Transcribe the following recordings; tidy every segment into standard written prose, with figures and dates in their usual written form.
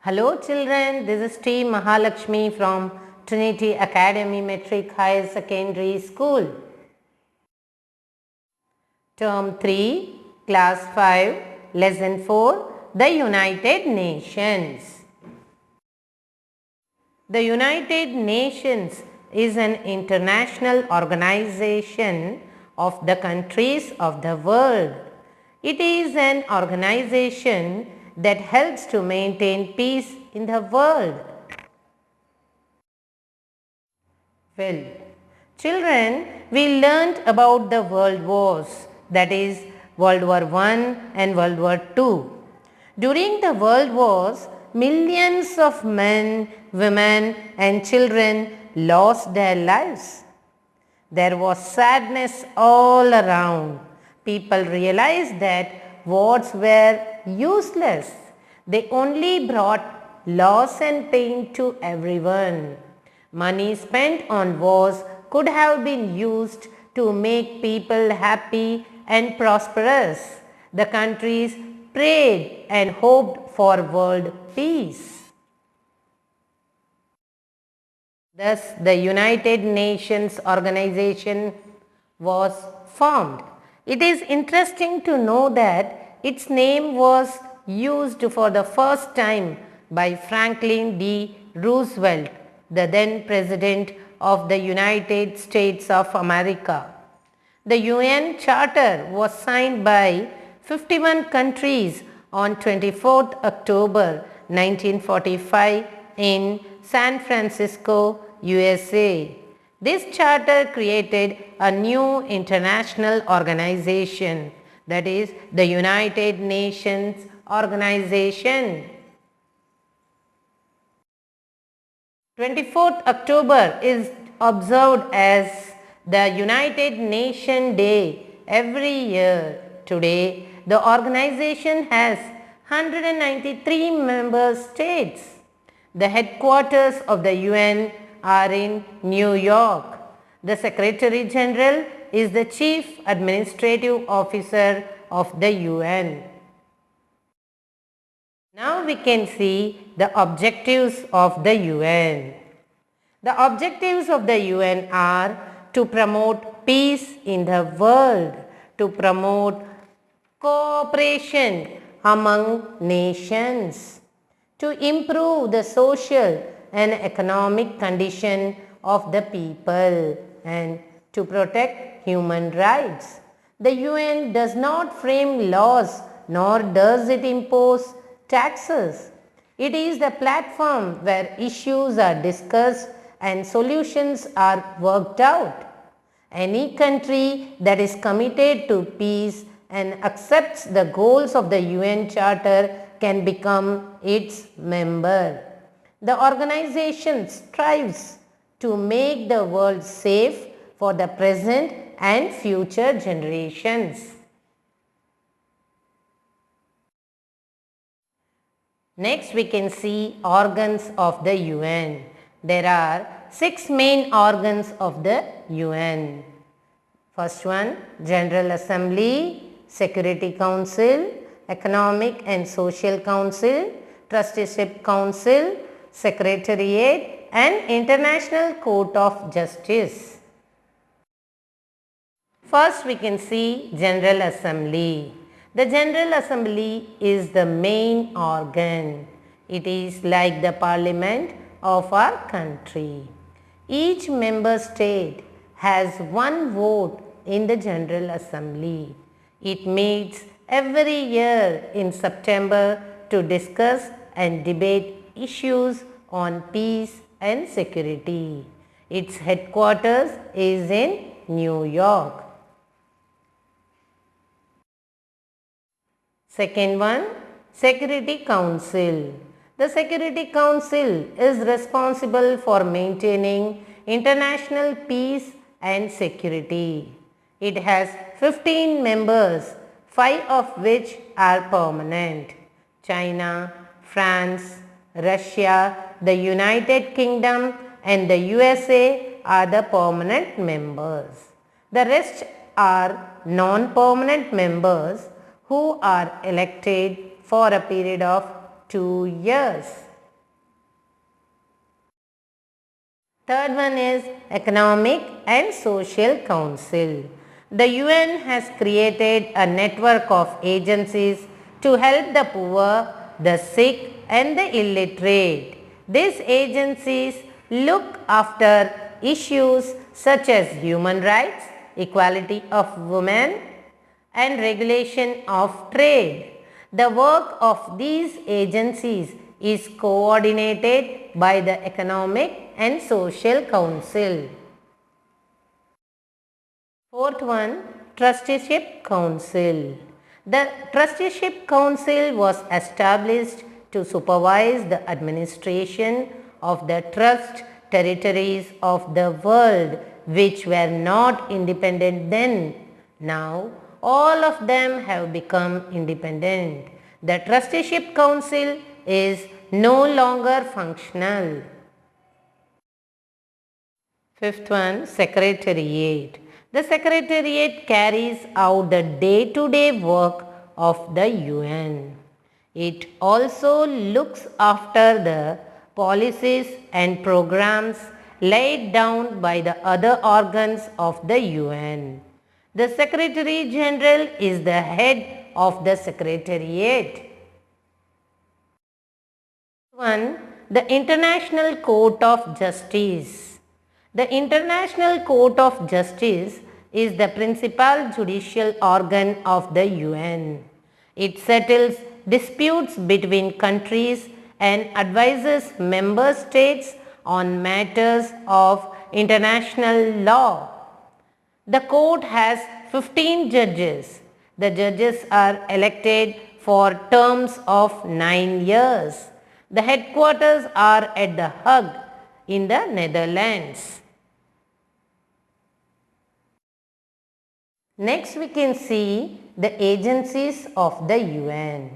Hello children, this is T. Mahalakshmi from Trinity Academy Metric Higher Secondary School. Term 3, Class 5, Lesson 4, The United Nations. The United Nations is an international organization of the countries of the world. It is an organization that helps to maintain peace in the world. Well, children, we learnt about the world wars, that is World War I and World War II. During the world wars, millions of men, women and children lost their lives. There was sadness all around. People realized that wars were useless. They only brought loss and pain to everyone. Money spent on wars could have been used to make people happy and prosperous. The countries prayed and hoped for world peace. Thus, the United Nations organization was formed. It is interesting to know that its name was used for the first time by Franklin D. Roosevelt, the then President of the United States of America. The UN Charter was signed by 51 countries on 24th October 1945 in San Francisco, USA. This charter created a new international organization, that is the United Nations Organization. 24th October is observed as the United Nations Day every year. Today, the organization has 193 member states. The headquarters of the UN are in New York. The Secretary General is the Chief Administrative Officer of the UN. Now we can see the objectives of the UN. The objectives of the UN are to promote peace in the world, to promote cooperation among nations, to improve the social and economic condition of the people, and to protect human rights. The UN does not frame laws nor does it impose taxes. It is the platform where issues are discussed and solutions are worked out. Any country that is committed to peace and accepts the goals of the UN Charter can become its member. The organization strives to make the world safe for the present and future generations. Next, we can see organs of the UN. There are 6 main organs of the UN. First one, General Assembly, Security Council, Economic and Social Council, Trusteeship Council, Secretariat and International Court of Justice. First, we can see General Assembly. The General Assembly is the main organ. It is like the parliament of our country. Each member state has one vote in the General Assembly. It meets every year in September to discuss and debate issues on peace and security. Its headquarters is in New York. Second one, Security Council. The Security Council is responsible for maintaining international peace and security. It has 15 members, 5 of which are permanent. China, France, Russia, the United Kingdom and the USA are the permanent members. The rest are non-permanent members who are elected for a period of 2 years. Third one is Economic and Social Council. The UN has created a network of agencies to help the poor, the sick and the illiterate. These agencies look after issues such as human rights, equality of women and regulation of trade. The work of these agencies is coordinated by the Economic and Social Council. Fourth one, Trusteeship Council. The Trusteeship Council was established to supervise the administration of the trust territories of the world which were not independent then. Now, all of them have become independent. The Trusteeship Council is no longer functional. Fifth one, Secretariat. The Secretariat carries out the day-to-day work of the UN. It also looks after the policies and programs laid down by the other organs of the UN. The Secretary General is the head of the Secretariat. One, the International Court of Justice. The International Court of Justice is the principal judicial organ of the UN. It settles disputes between countries and advises member states on matters of international law. The court has 15 judges. The judges are elected for terms of 9 years. The headquarters are at The Hague in the Netherlands. Next we can see the agencies of the UN.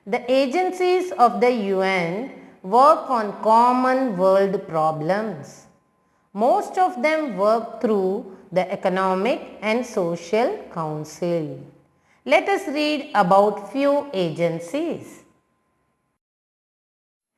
The agencies of the UN work on common world problems. Most of them work through the Economic and Social Council. Let us read about few agencies.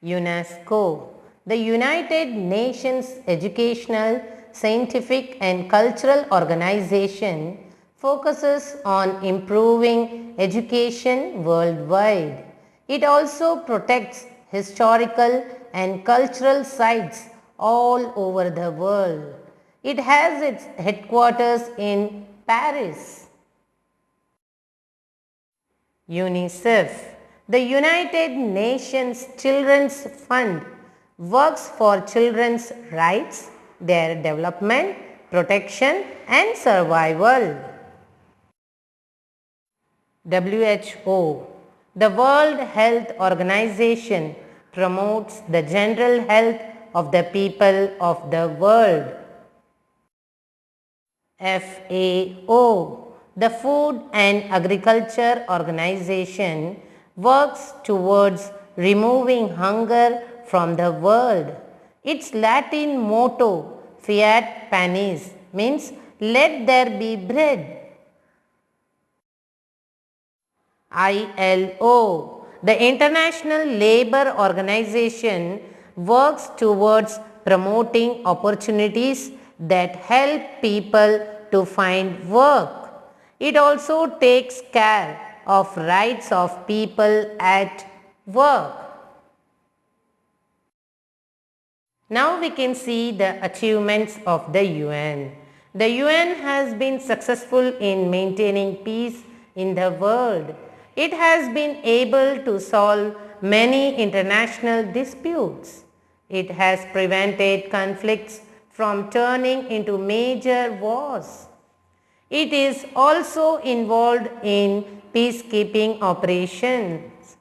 UNESCO, the United Nations Educational, Scientific and Cultural Organization, focuses on improving education worldwide. It also protects historical and cultural sites all over the world. It has its headquarters in Paris. UNICEF, the United Nations Children's Fund, works for children's rights, their development, protection and survival. WHO, the World Health Organization, promotes the general health of the people of the world. FAO, the Food and Agriculture Organization, works towards removing hunger from the world. Its Latin motto, Fiat Panis, means let there be bread. ILO, the International Labour Organization, works towards promoting opportunities that help people to find work. It also takes care of rights of people at work. Now we can see the achievements of the UN. The UN has been successful in maintaining peace in the world. It has been able to solve many international disputes. It has prevented conflicts from turning into major wars. It is also involved in peacekeeping operations.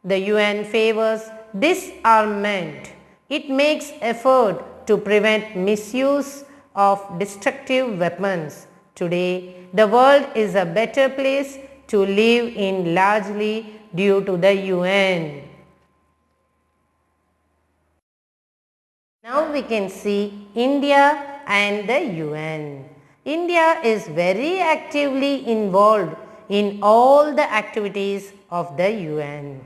The UN favors disarmament. It makes effort to prevent misuse of destructive weapons. Today, the world is a better place to live in largely due to the UN. Now we can see India and the UN. India is very actively involved in all the activities of the UN.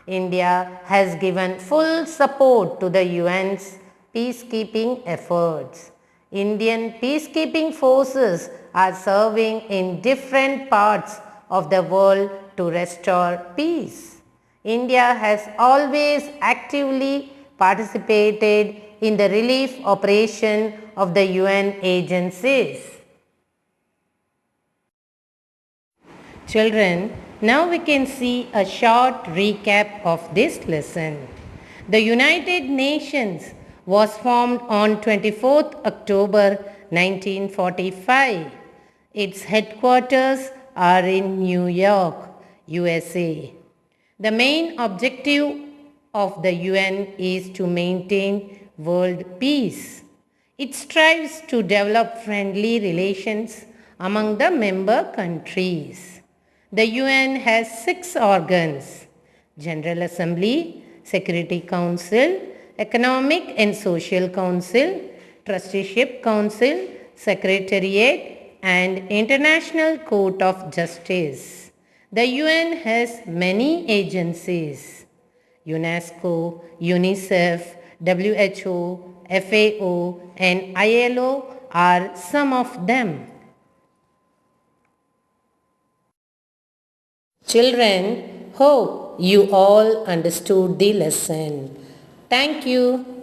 India has given full support to the UN's peacekeeping efforts. Indian peacekeeping forces are serving in different parts of the world to restore peace. India has always actively participated in the relief operation of the UN agencies. Children, now we can see a short recap of this lesson. The United Nations was formed on 24th October 1945. Its headquarters are in New York, USA. The main objective of the UN is to maintain world peace. It strives to develop friendly relations among the member countries. The UN has 6 organs: General Assembly, Security Council, Economic and Social Council, Trusteeship Council, Secretariat, and International Court of Justice. The UN has many agencies: UNESCO, UNICEF, WHO, FAO, and ILO are some of them. Children, hope you all understood the lesson. Thank you.